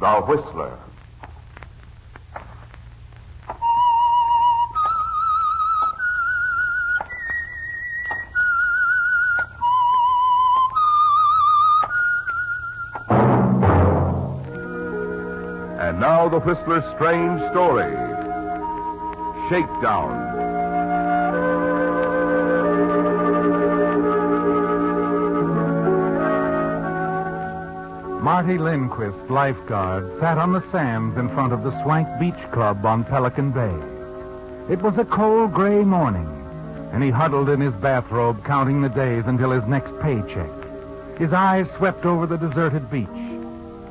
The Whistler. And now the Whistler's strange story. Shakedown. Marty Lindquist, lifeguard, sat on the sands in front of the Swank Beach Club on Pelican Bay. It was a cold, gray morning, and he huddled in his bathrobe, counting the days until his next paycheck. His eyes swept over the deserted beach.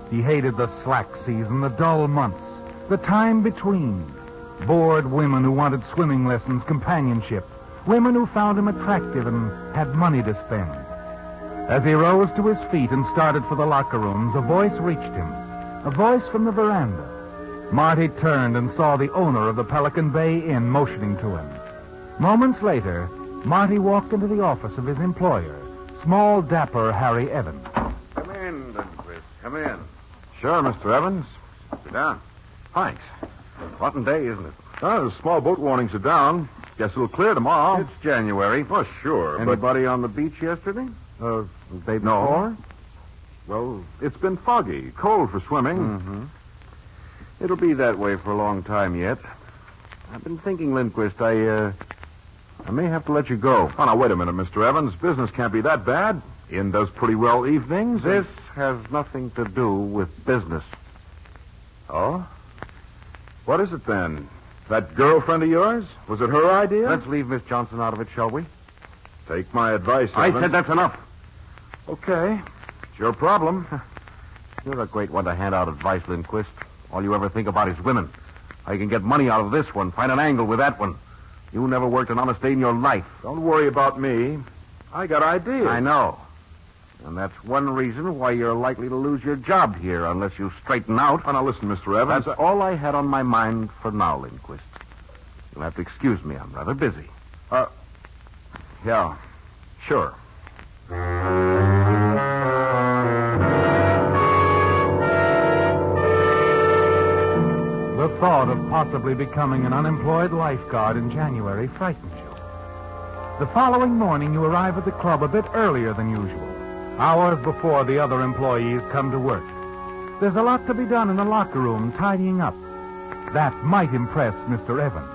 He hated the slack season, the dull months, the time between. Bored women who wanted swimming lessons, companionship. Women who found him attractive and had money to spend. As he rose to his feet and started for the locker rooms, a voice reached him. A voice from the veranda. Marty turned and saw the owner of the Pelican Bay Inn motioning to him. Moments later, Marty walked into the office of his employer, small, dapper Harry Evans. Come in, Lindquist. Come in. Sure, Mr. Evans. Sit down. Thanks. Rotten day, isn't it? The small boat warnings are down. Guess it'll clear tomorrow. It's January. Oh, sure. Anybody on the beach yesterday? Day before? Well, it's been foggy, cold for swimming. Mm-hmm. It'll be that way for a long time yet. I've been thinking, Lindquist, I may have to let you go. Oh, now, wait a minute, Mr. Evans. Business can't be that bad. Inn does pretty well evenings. This has nothing to do with business. Oh? What is it, then? That girlfriend of yours? Was it her idea? Let's leave Miss Johnson out of it, shall we? Take my advice, I Evans. said that's enough. Okay. It's your problem. You're a great one to hand out advice, Lindquist. All you ever think about is women. How you can get money out of this one, find an angle with that one. You never worked an honest day in your life. Don't worry about me. I got ideas. I know. And that's one reason why you're likely to lose your job here unless you straighten out. Oh, now listen, Mr. Evans. That's all I had on my mind for now, Lindquist. You'll have to excuse me. I'm rather busy. Yeah, sure. The thought of possibly becoming an unemployed lifeguard in January frightened you. The following morning, you arrive at the club a bit earlier than usual, hours before the other employees come to work. There's a lot to be done in the locker room, tidying up. That might impress Mr. Evans.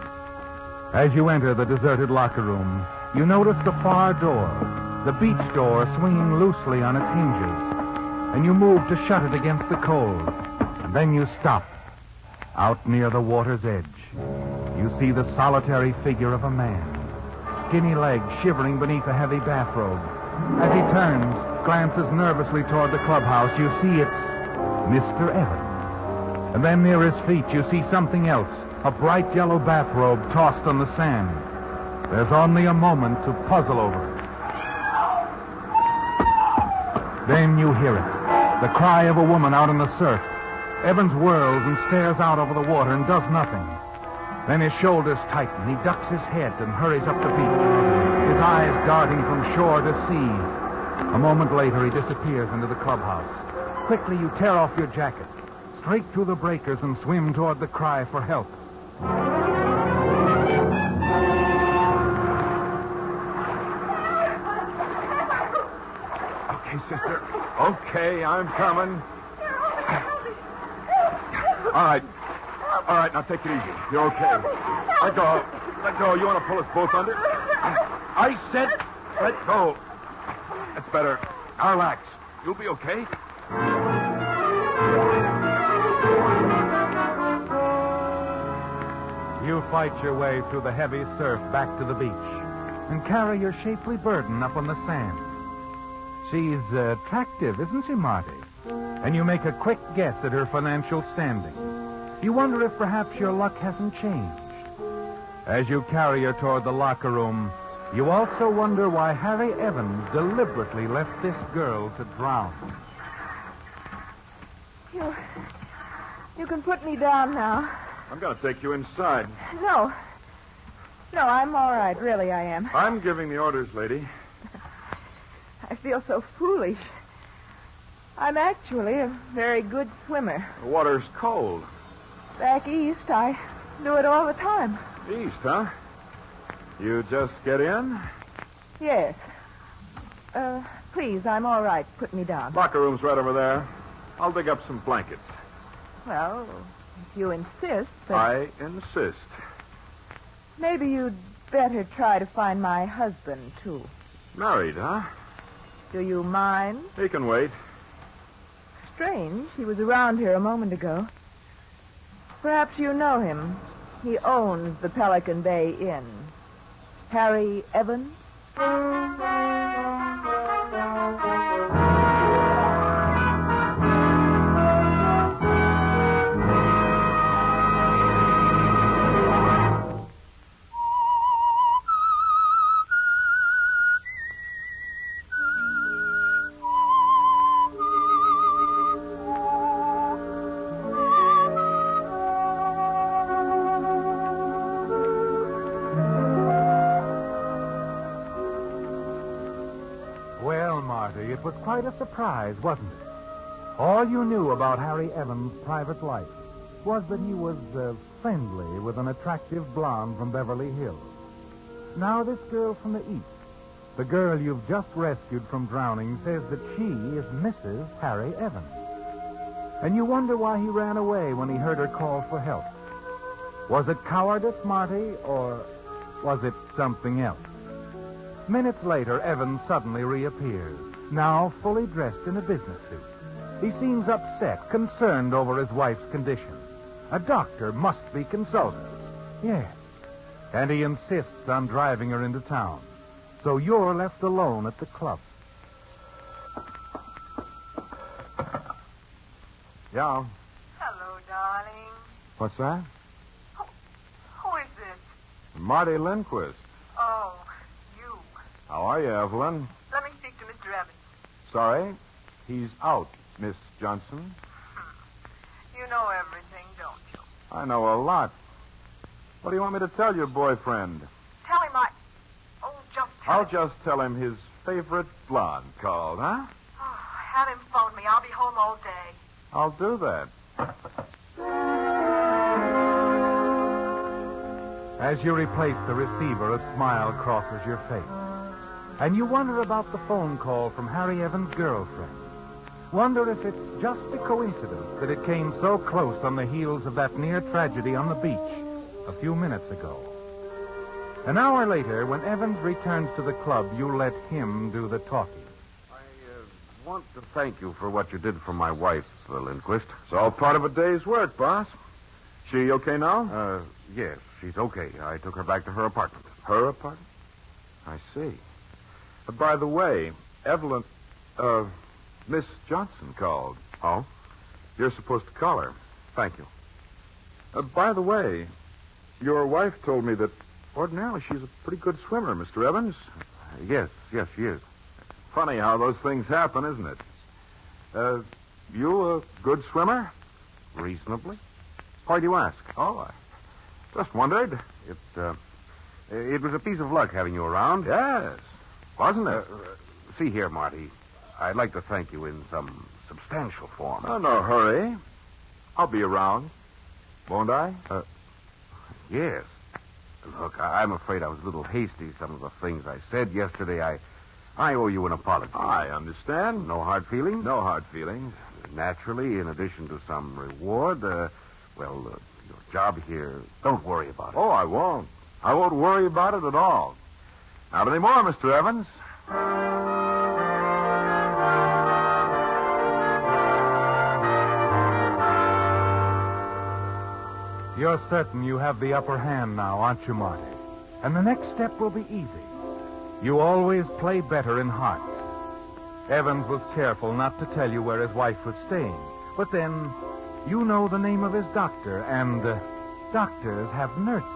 As you enter the deserted locker room, you notice the far door, the beach door swinging loosely on its hinges, and you move to shut it against the cold. And then you stop. Out near the water's edge, you see the solitary figure of a man, skinny legs shivering beneath a heavy bathrobe. As he turns, glances nervously toward the clubhouse, you see it's Mr. Evans. And then near his feet, you see something else, a bright yellow bathrobe tossed on the sand. There's only a moment to puzzle over it. Then you hear it, the cry of a woman out in the surf. Evans whirls and stares out over the water and does nothing. Then his shoulders tighten. He ducks his head and hurries up the beach, his eyes darting from shore to sea. A moment later, he disappears into the clubhouse. Quickly, you tear off your jacket, straight through the breakers, and swim toward the cry for help. Okay, sister. Okay, I'm coming. All right, now take it easy. You're okay. Let go. Let go. You want to pull us both under? I said let go. That's better. Now relax. You'll be okay. You fight your way through the heavy surf back to the beach and carry your shapely burden up on the sand. She's attractive, isn't she, Marty? And you make a quick guess at her financial standing. You wonder if perhaps your luck hasn't changed. As you carry her toward the locker room, you also wonder why Harry Evans deliberately left this girl to drown. You can put me down now. I'm going to take you inside. No, I'm all right. Really, I am. I'm giving the orders, lady. I feel so foolish. I'm actually a very good swimmer. The water's cold. Back east, I do it all the time. East, huh? You just get in? Yes. Please, I'm all right. Put me down. Locker room's right over there. I'll dig up some blankets. Well, if you insist, but I insist. maybe you'd better try to find my husband, too. Married, huh? Do you mind? He can wait. Strange. He was around here a moment ago. Perhaps you know him. He owns the Pelican Bay Inn. Harry Evans? Well, Marty, it was quite a surprise, wasn't it? All you knew about Harry Evans' private life was that he was friendly with an attractive blonde from Beverly Hills. Now this girl from the east, the girl you've just rescued from drowning, says that she is Mrs. Harry Evans. And you wonder why he ran away when he heard her call for help. Was it cowardice, Marty, or was it something else? Minutes later, Evans suddenly reappears, now fully dressed in a business suit. He seems upset, concerned over his wife's condition. A doctor must be consulted. Yes. And he insists on driving her into town. So you're left alone at the club. Yeah. Hello, darling. What's that? Who is this? Marty Lindquist. Oh, you. How are you, Evelyn? Let me speak to Mr. Evans. Sorry, he's out, Miss Johnson. You know everything, don't you? I know a lot. What do you want me to tell your boyfriend? Tell him I... Oh, just tell I'll him. just tell him his favorite blonde called, huh? Oh, have him phone me. I'll be home all day. I'll do that. As you replace the receiver, a smile crosses your face. And you wonder about the phone call from Harry Evans' girlfriend. Wonder if it's just a coincidence that it came so close on the heels of that near tragedy on the beach a few minutes ago. An hour later, when Evans returns to the club, you let him do the talking. I want to thank you for what you did for my wife, Lindquist. It's all part of a day's work, boss. She okay now? Yes, she's okay. I took her back to her apartment. Her apartment? I see. By the way, Evelyn, Miss Johnson called. Oh? You're supposed to call her. Thank you. By the way, your wife told me that ordinarily she's a pretty good swimmer, Mr. Evans. Yes, she is. Funny how those things happen, isn't it? You a good swimmer? Reasonably. Why do you ask? Oh, I just wondered. It was a piece of luck having you around. Yes, wasn't it? See here, Marty. I'd like to thank you in some substantial form. Oh, no hurry. I'll be around. Won't I? Yes. Look, I'm afraid I was a little hasty. Some of the things I said yesterday, I owe you an apology. I understand. No hard feelings? No hard feelings. Naturally, in addition to some reward, your job here, don't worry about it. Oh, I won't. I won't worry about it at all. Not anymore, Mr. Evans. You're certain you have the upper hand now, aren't you, Marty? And the next step will be easy. You always play better in hearts. Evans was careful not to tell you where his wife was staying. But then, you know the name of his doctor, and doctors have nurses.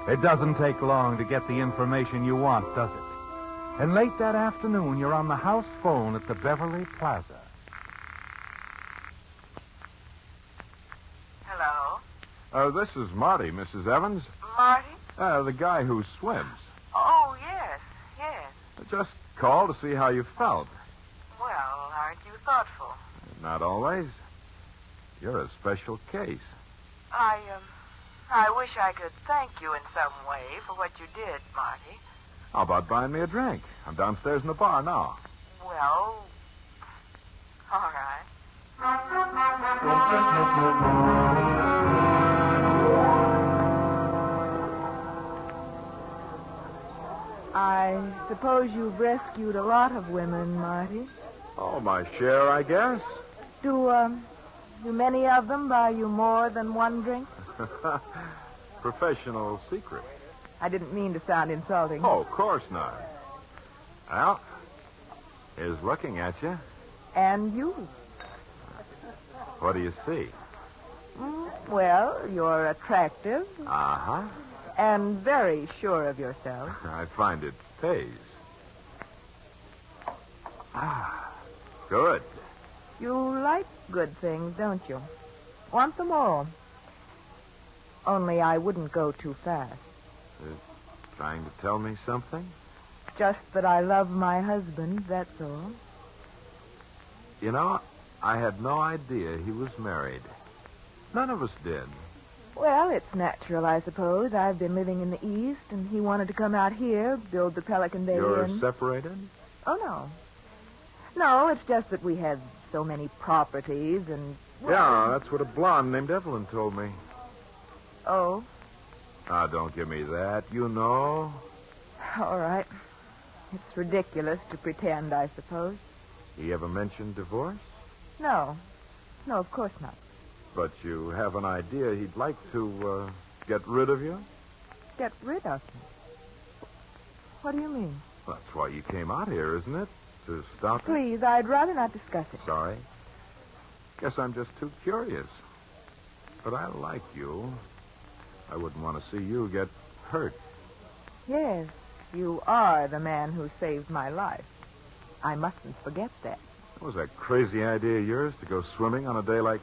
It doesn't take long to get the information you want, does it? And late that afternoon, you're on the house phone at the Beverly Plaza. Hello? This is Marty, Mrs. Evans. Marty? The guy who swims. Oh, yes. I just called to see how you felt. Well, aren't you thoughtful. Not always. You're a special case. I wish I could thank you in some way for what you did, Marty. How about buying me a drink? I'm downstairs in the bar now. Well, all right. I suppose you've rescued a lot of women, Marty. Oh, my share, I guess. Do many of them buy you more than one drink? Professional secret. I didn't mean to sound insulting. Oh, of course not. Well, here's looking at you. And you. What do you see? Well, you're attractive Uh-huh. and very sure of yourself. I find it pays. Ah, good. You like good things, don't you? Want them all. Only I wouldn't go too fast. Trying to tell me something? Just that I love my husband, that's all. You know, I had no idea he was married. None of us did. Well, it's natural, I suppose. I've been living in the East, and he wanted to come out here, build the Pelican Bay You're Inn. separated? Oh, no. No, it's just that we have so many properties and... Yeah, that's what a blonde named Evelyn told me. Oh, Ah, don't give me that. You know. all right. It's ridiculous to pretend, I suppose. He ever mentioned divorce? No. No, of course not. But you have an idea he'd like to get rid of you? Get rid of me. What do you mean? That's why you came out here, isn't it? To stop it? Please, I'd rather not discuss it. Sorry. Guess I'm just too curious. But I like you. I wouldn't want to see you get hurt. Yes, you are the man who saved my life. I mustn't forget that. Was that crazy idea of yours to go swimming on a day like...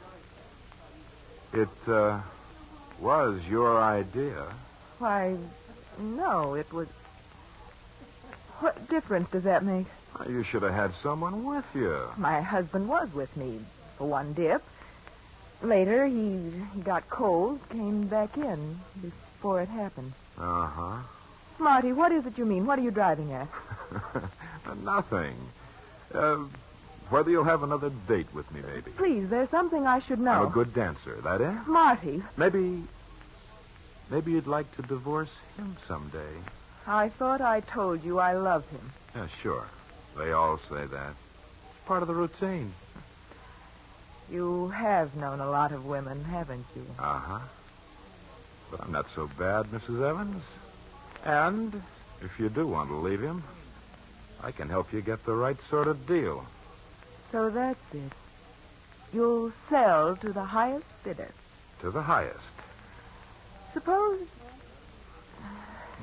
It, was your idea. Why, no, it was... What difference does that make? Well, you should have had someone with you. My husband was with me for one dip. Later, he got cold, came back in before it happened. Uh-huh. Marty, what is it you mean? What are you driving at? Nothing. Whether you'll have another date with me, maybe. Please, there's something I should know. I'm a good dancer, that is? Marty. Maybe you'd like to divorce him someday. I thought I told you I love him. Yeah, sure. They all say that. It's part of the routine. You have known a lot of women, haven't you? Uh-huh. But I'm not so bad, Mrs. Evans. And if you do want to leave him, I can help you get the right sort of deal. So that's it. You'll sell to the highest bidder. To the highest.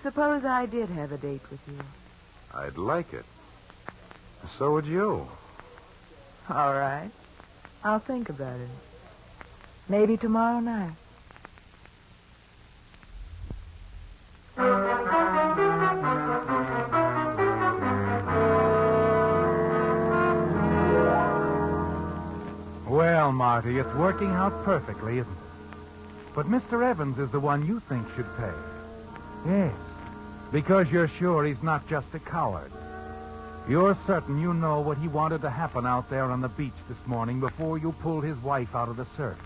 Suppose I did have a date with you. I'd like it. So would you. All right. I'll think about it. Maybe tomorrow night. Well, Marty, it's working out perfectly, isn't it? But Mr. Evans is the one you think should pay. Yes, because you're sure he's not just a coward. You're certain you know what he wanted to happen out there on the beach this morning before you pulled his wife out of the surf.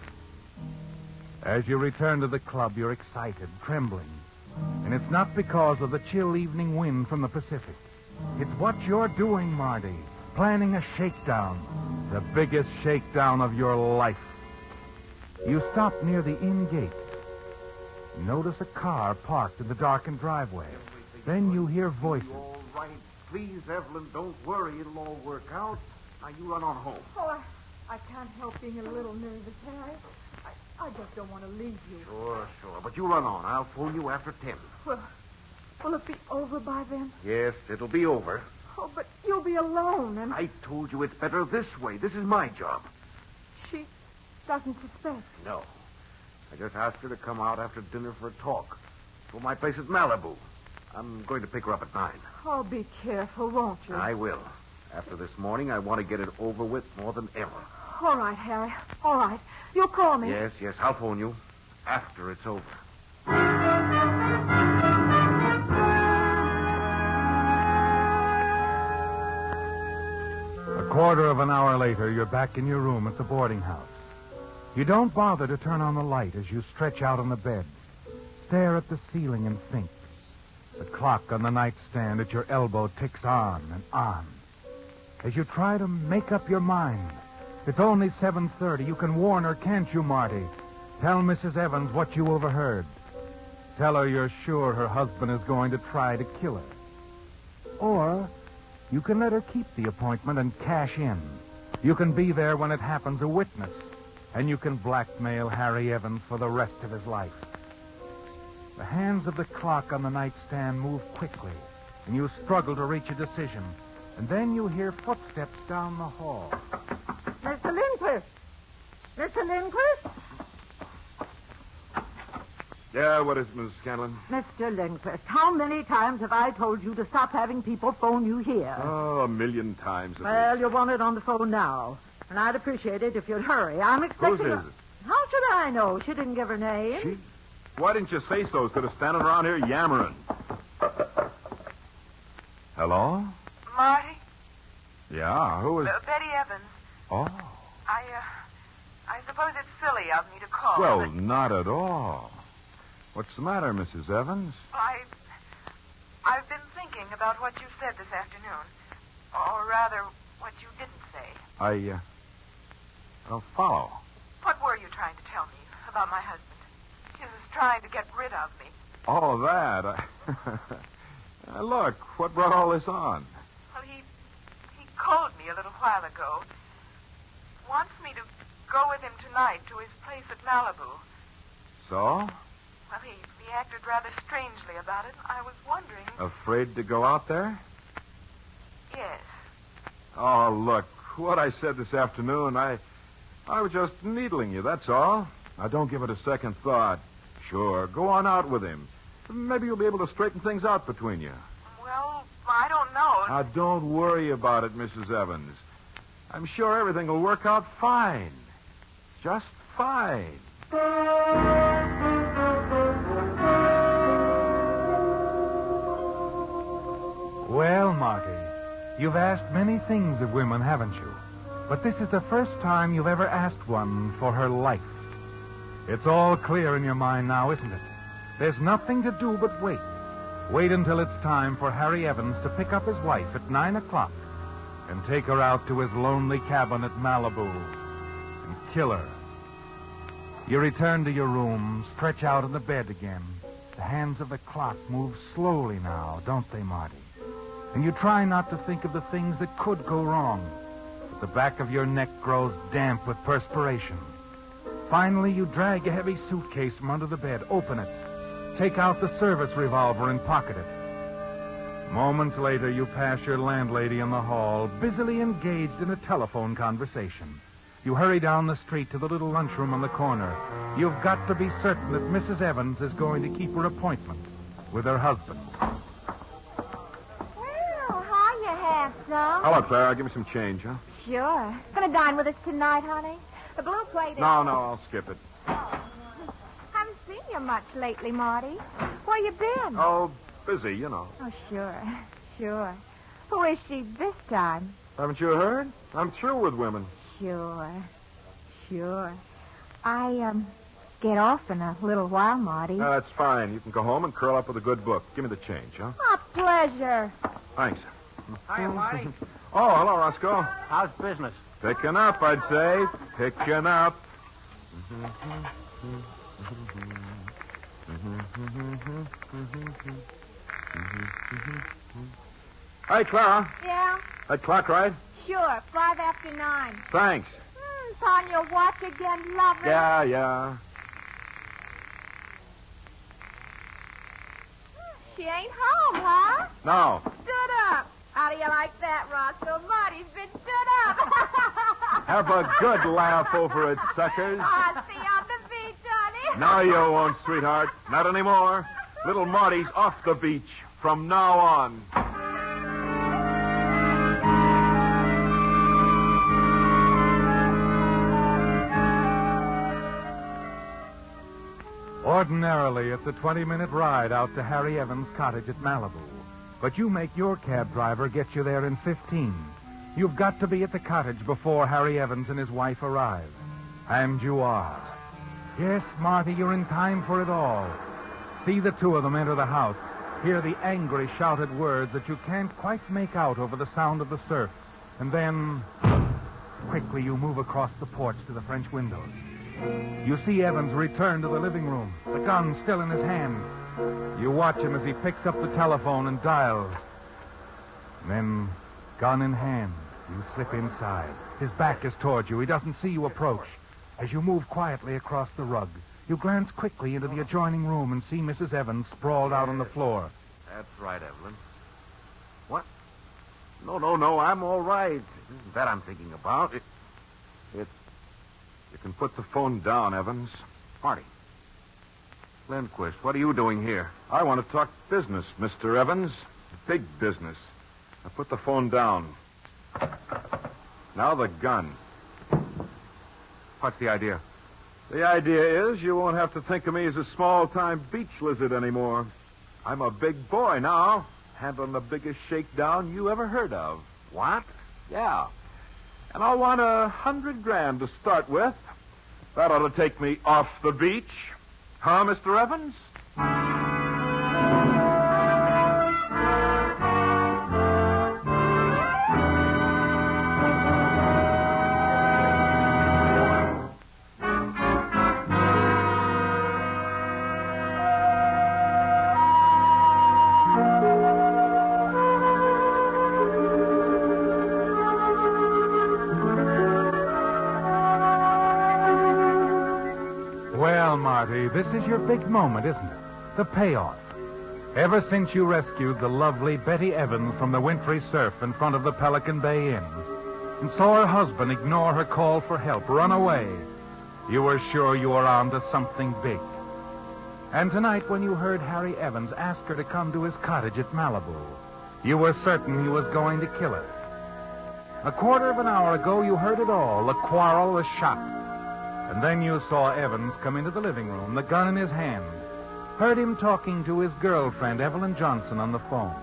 As you return to the club, you're excited, trembling. And it's not because of the chill evening wind from the Pacific. It's what you're doing, Marty. Planning a shakedown. The biggest shakedown of your life. You stop near the inn gate. Notice a car parked in the darkened driveway. Then you hear voices. All right. Please, Evelyn, don't worry. It'll all work out. Now, you run on home. Oh, I can't help being a little nervous, Harry. I just don't want to leave you. Sure. But you run on. I'll phone you after 10. Well, will it be over by then? Yes, it'll be over. Oh, but you'll be alone, and I told you it's better this way. This is my job. she doesn't suspect. No. I just asked her to come out after dinner for a talk. To my place at Malibu. I'm going to pick her up at 9. Oh, be careful, won't you? I will. After this morning, I want to get it over with more than ever. All right, Harry. All right. You'll call me. Yes, I'll phone you after it's over. A quarter of an hour later, you're back in your room at the boarding house. You don't bother to turn on the light as you stretch out on the bed. Stare at the ceiling and think. The clock on the nightstand at your elbow ticks on and on. As you try to make up your mind, it's only 7:30. You can warn her, can't you, Marty? Tell Mrs. Evans what you overheard. Tell her you're sure her husband is going to try to kill her. Or you can let her keep the appointment and cash in. You can be there when it happens, a witness. And you can blackmail Harry Evans for the rest of his life. The hands of the clock on the nightstand move quickly, and you struggle to reach a decision. And then you hear footsteps down the hall. Mr. Lindquist! Mr. Lindquist? Yeah, what is it, Mrs. Scanlon? Mr. Lindquist, how many times have I told you to stop having people phone you here? Oh, 1,000,000 times. Well, you want it on the phone now. And I'd appreciate it if you'd hurry. I'm expecting... Whose is it? How should I know? She didn't give her name. She? Why didn't you say so instead of standing around here yammering? Hello? Marty? Yeah, who is... Betty Evans. Oh. I suppose it's silly of me to call. Well, but not at all. What's the matter, Mrs. Evans? I've been thinking about what you said this afternoon. Or rather, what you didn't say. I don't follow. What were you trying to tell me about my husband? He was trying to get rid of me. Oh, that. Look, what brought all this on? Well, he called me a little while ago. Wants me to go with him tonight to his place at Malibu. So? Well, he acted rather strangely about it. I was wondering... Afraid to go out there? Yes. Oh, look, what I said this afternoon, I was just needling you, that's all. Now, don't give it a second thought. Sure, go on out with him. Maybe you'll be able to straighten things out between you. Well, I don't know. Now, don't worry about it, Mrs. Evans. I'm sure everything will work out fine. Just fine. Well, Marty, you've asked many things of women, haven't you? But this is the first time you've ever asked one for her life. It's all clear in your mind now, isn't it? There's nothing to do but wait. Wait until it's time for Harry Evans to pick up his wife at 9 o'clock and take her out to his lonely cabin at Malibu and kill her. You return to your room, stretch out on the bed again. The hands of the clock move slowly now, don't they, Marty? And you try not to think of the things that could go wrong. But the back of your neck grows damp with perspiration. Finally, you drag a heavy suitcase from under the bed, open it, take out the service revolver and pocket it. Moments later, you pass your landlady in the hall, busily engaged in a telephone conversation. You hurry down the street to the little lunchroom on the corner. You've got to be certain that Mrs. Evans is going to keep her appointment with her husband. Well, hiya, handsome. Hello, Clara. Give me some change, huh? Sure. Gonna dine with us tonight, honey? The blue plate is... No, I'll skip it. Haven't seen you much lately, Marty. Where you been? Oh, busy, you know. Oh, sure. Who is she this time? Haven't you heard? I'm through with women. Sure. I, get off in a little while, Marty. That's fine. You can go home and curl up with a good book. Give me the change, huh? A pleasure. Thanks. Hiya, Marty. Oh, hello, Roscoe. How's business? Picking up, I'd say. Picking up. Hey, Clara. Yeah? That clock right? Sure, 5 after 9. Thanks. It's on your watch again, lover. Yeah. She ain't home, huh? No. Stood up. How do you like that, Roscoe? Marty's been stood up. Have a good laugh over it, suckers. I'll see you on the beach, honey. No, you won't, sweetheart. Not anymore. Little Marty's off the beach from now on. Ordinarily, it's a 20-minute ride out to Harry Evans' cottage at Malibu. But you make your cab driver get you there in 15. You've got to be at the cottage before Harry Evans and his wife arrive. And you are. Yes, Marty, you're in time for it all. See the two of them enter the house. Hear the angry shouted words that you can't quite make out over the sound of the surf. And then, quickly you move across the porch to the French windows. You see Evans return to the living room, the gun still in his hand. You watch him as he picks up the telephone and dials. Then, gun in hand, you slip inside. His back is toward you. He doesn't see you approach. As you move quietly across the rug, you glance quickly into the adjoining room and see Mrs. Evans sprawled out on the floor. That's right, Evelyn. What? No, I'm all right. It isn't that I'm thinking about. You can put the phone down, Evans. Marty. Lindquist, what are you doing here? I want to talk business, Mr. Evans. Big business. Now put the phone down. Now the gun. What's the idea? The idea is you won't have to think of me as a small-time beach lizard anymore. I'm a big boy now, handling the biggest shakedown you ever heard of. What? Yeah. And I'll want $100,000 to start with. That ought to take me off the beach. Huh, Mr. Evans? Well, Marty, this is your big moment, isn't it? The payoff. Ever since you rescued the lovely Betty Evans from the wintry surf in front of the Pelican Bay Inn and saw her husband ignore her call for help, run away, you were sure you were on to something big. And tonight, when you heard Harry Evans ask her to come to his cottage at Malibu, you were certain he was going to kill her. A quarter of an hour ago, you heard it all, the quarrel, the shot. And then you saw Evans come into the living room, the gun in his hand. Heard him talking to his girlfriend, Evelyn Johnson, on the phone.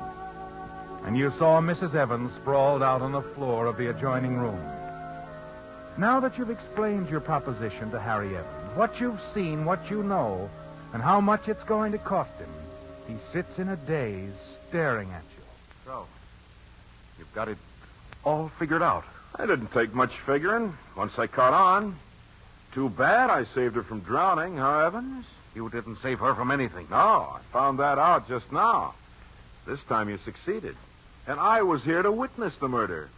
And you saw Mrs. Evans sprawled out on the floor of the adjoining room. Now that you've explained your proposition to Harry Evans, what you've seen, what you know, and how much it's going to cost him, he sits in a daze, staring at you. So, you've got it all figured out. I didn't take much figuring once I caught on. Too bad I saved her from drowning, huh, Evans? You didn't save her from anything. No, I found that out just now. This time you succeeded. And I was here to witness the murder.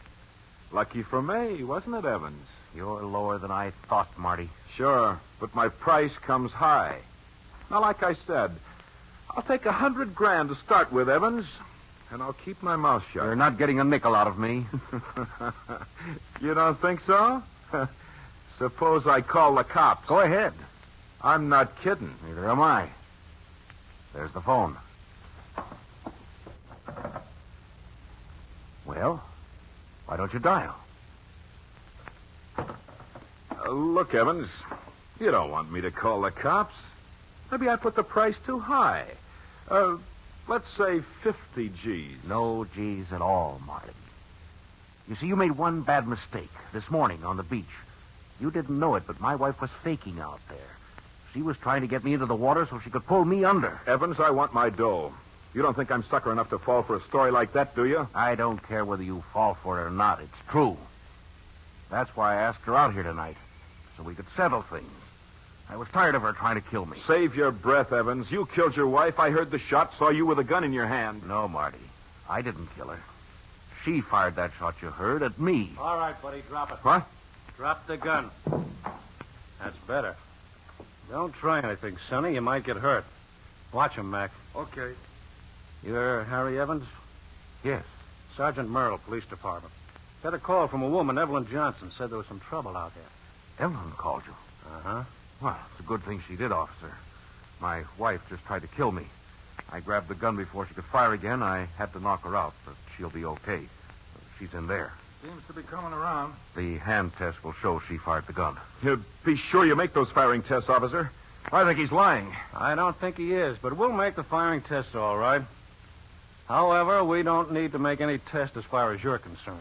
Lucky for me, wasn't it, Evans? You're lower than I thought, Marty. Sure, but my price comes high. Now, like I said, I'll take $100,000 to start with, Evans, and I'll keep my mouth shut. You're not getting a nickel out of me. You don't think so? Suppose I call the cops. Go ahead. I'm not kidding. Neither am I. There's the phone. Well, why don't you dial? Look, Evans, you don't want me to call the cops. Maybe I put the price too high. Let's say 50 G's. No G's at all, Marty. You see, you made one bad mistake this morning on the beach. You didn't know it, but my wife was faking out there. She was trying to get me into the water so she could pull me under. Evans, I want my dough. You don't think I'm sucker enough to fall for a story like that, do you? I don't care whether you fall for it or not. It's true. That's why I asked her out here tonight, so we could settle things. I was tired of her trying to kill me. Save your breath, Evans. You killed your wife. I heard the shot, saw you with a gun in your hand. No, Marty. I didn't kill her. She fired that shot you heard at me. All right, buddy, drop it. What? Drop the gun. That's better. Don't try anything, Sonny. You might get hurt. Watch him, Mac. Okay. You're Harry Evans? Yes. Sergeant Merle, Police Department. Got a call from a woman, Evelyn Johnson, said there was some trouble out there. Evelyn called you. Uh-huh. Well, it's a good thing she did, officer. My wife just tried to kill me. I grabbed the gun before she could fire again. I had to knock her out, but she'll be okay. She's in there. Seems to be coming around. The hand test will show she fired the gun. Be sure you make those firing tests, officer. I think he's lying. I don't think he is, but we'll make the firing test all right. However, we don't need to make any test as far as you're concerned.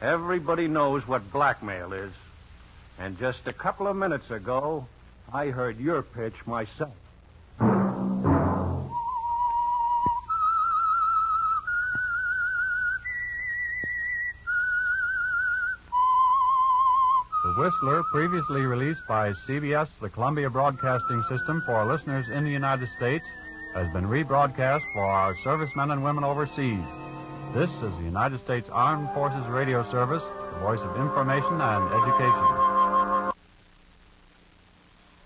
Everybody knows what blackmail is. And just a couple of minutes ago, I heard your pitch myself. The Whistler, previously released by CBS, the Columbia Broadcasting System, for listeners in the United States, has been rebroadcast for our servicemen and women overseas. This is the United States Armed Forces Radio Service, the voice of information and education.